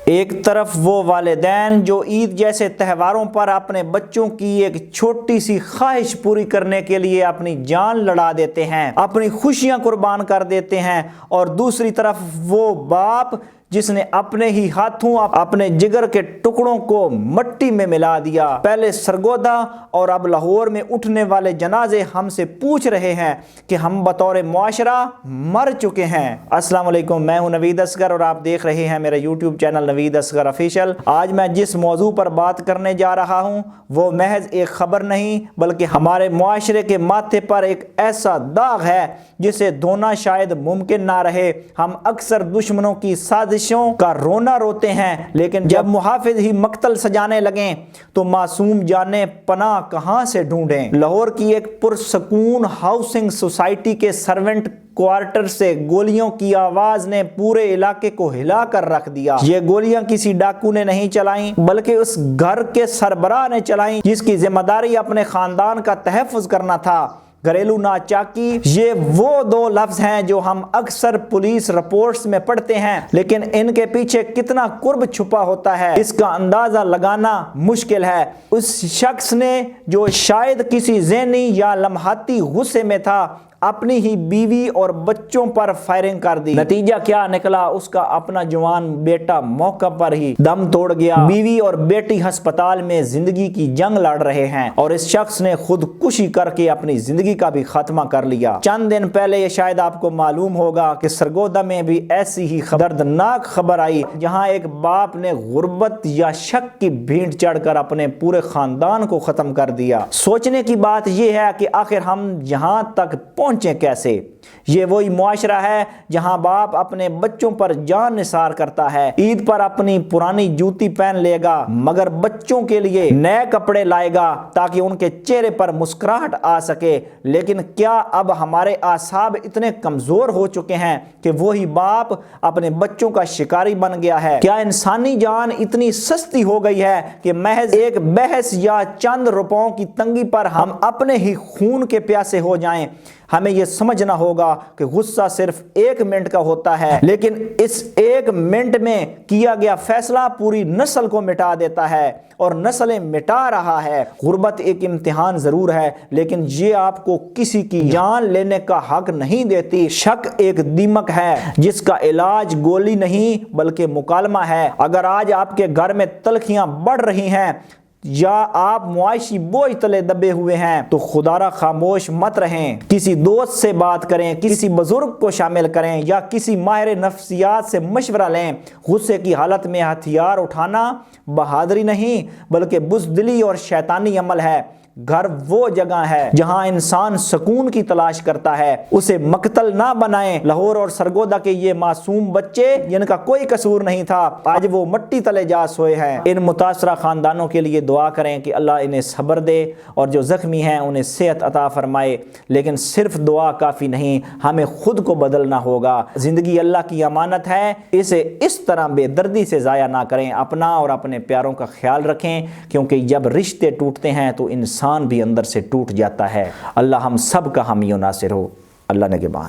ایک طرف وہ والدین جو عید جیسے تہواروں پر اپنے بچوں کی ایک چھوٹی سی خواہش پوری کرنے کے لیے اپنی جان لڑا دیتے ہیں، اپنی خوشیاں قربان کر دیتے ہیں، اور دوسری طرف وہ باپ جس نے اپنے ہی ہاتھوں اپنے جگر کے ٹکڑوں کو مٹی میں ملا دیا۔ پہلے سرگودا اور اب لاہور میں اٹھنے والے جنازے ہم سے پوچھ رہے ہیں کہ ہم بطور معاشرہ مر چکے ہیں۔ السلام علیکم، میں ہوں نوید اصغر اور آپ دیکھ رہے ہیں میرا یوٹیوب چینل نوید اصغر آفیشیل۔ آج میں جس موضوع پر بات کرنے جا رہا ہوں وہ محض ایک خبر نہیں بلکہ ہمارے معاشرے کے ماتھے پر ایک ایسا داغ ہے جسے دھونا شاید ممکن نہ رہے۔ ہم اکثر دشمنوں کی سازشوں کا رونا روتے ہیں، لیکن جب محافظ ہی مقتل سجانے لگیں تو معصوم جانیں پناہ کہاں سے ڈھونڈیں۔ لاہور کی ایک پرسکون ہاؤسنگ سوسائٹی کے سرونٹ کوارٹر سے گولیوں کی آواز نے پورے علاقے کو ہلا کر رکھ دیا۔ یہ گولیاں کسی ڈاکو نے نہیں چلائیں بلکہ اس گھر کے سربراہ نے چلائیں جس کی ذمہ داری اپنے خاندان کا تحفظ کرنا تھا۔ گھریلو ناچاکی، یہ وہ دو لفظ ہیں جو ہم اکثر پولیس رپورٹس میں پڑھتے ہیں، لیکن ان کے پیچھے کتنا قرب چھپا ہوتا ہے اس کا اندازہ لگانا مشکل ہے۔ اس شخص نے جو شاید کسی ذہنی یا لمحاتی غصے میں تھا اپنی ہی بیوی اور بچوں پر فائرنگ کر دی۔ نتیجہ کیا نکلا؟ اس کا اپنا جوان بیٹا موقع پر ہی دم توڑ گیا۔ بیوی اور بیٹی ہسپتال میں زندگی کی جنگ لڑ رہے ہیں اور اس شخص نے خودکشی کر کے اپنی زندگی کا بھی خاتمہ کر لیا۔ چند دن پہلے یہ شاید آپ کو معلوم ہوگا کہ سرگودا میں بھی ایسی ہی دردناک خبر آئی جہاں ایک باپ نے غربت یا شک کی بھینٹ چڑھ کر اپنے پورے خاندان کو ختم کر دیا۔ سوچنے کی بات یہ ہے کہ آخر ہم یہاں تک پہنچے کیسے؟ یہ وہی معاشرہ ہے جہاں باپ اپنے بچوں پر جان نثار کرتا ہے، عید پر اپنی پرانی جوتی پہن لے گا مگر بچوں کے لیے نئے کپڑے لائے گا تاکہ ان کے چہرے پر مسکراہٹ آ سکے۔ لیکن کیا اب ہمارے اعصاب اتنے کمزور ہو چکے ہیں کہ وہی باپ اپنے بچوں کا شکاری بن گیا ہے؟ کیا انسانی جان اتنی سستی ہو گئی ہے کہ محض ایک بحث یا چند روپوں کی تنگی پر ہم اپنے ہی خون کے پیاسے ہو جائیں؟ ہمیں یہ سمجھنا ہوگا کہ غصہ صرف 1 منٹ کا ہوتا ہے، لیکن اس 1 منٹ میں کیا گیا فیصلہ پوری نسل کو مٹا دیتا ہے اور نسلیں مٹا رہا ہے۔ غربت ایک امتحان ضرور ہے لیکن یہ آپ کو کسی کی جان لینے کا حق نہیں دیتی۔ شک ایک دیمک ہے جس کا علاج گولی نہیں بلکہ مکالمہ ہے۔ اگر آج آپ کے گھر میں تلخیاں بڑھ رہی ہیں یا آپ معاشی بوجھ تلے دبے ہوئے ہیں تو خدا را خاموش مت رہیں، کسی دوست سے بات کریں، کسی بزرگ کو شامل کریں یا کسی ماہر نفسیات سے مشورہ لیں۔ غصے کی حالت میں ہتھیار اٹھانا بہادری نہیں بلکہ بزدلی اور شیطانی عمل ہے۔ گھر وہ جگہ ہے جہاں انسان سکون کی تلاش کرتا ہے، اسے مقتل نہ بنائیں۔ لاہور اور سرگودا کے یہ معصوم بچے جن کا کوئی قصور نہیں تھا آج وہ مٹی تلے جا سوئے ہیں۔ ان متاثرہ خاندانوں کے لیے دعا کریں کہ اللہ انہیں صبر دے اور جو زخمی ہیں انہیں صحت عطا فرمائے۔ لیکن صرف دعا کافی نہیں، ہمیں خود کو بدلنا ہوگا۔ زندگی اللہ کی امانت ہے، اسے اس طرح بے دردی سے ضائع نہ کریں۔ اپنا اور اپنے پیاروں کا خیال رکھیں کیونکہ جب رشتے ٹوٹتے ہیں تو انسان بھی اندر سے ٹوٹ جاتا ہے۔ اللہ ہم سب کا حامی و ناصر ہو۔ اللہ نگہبان۔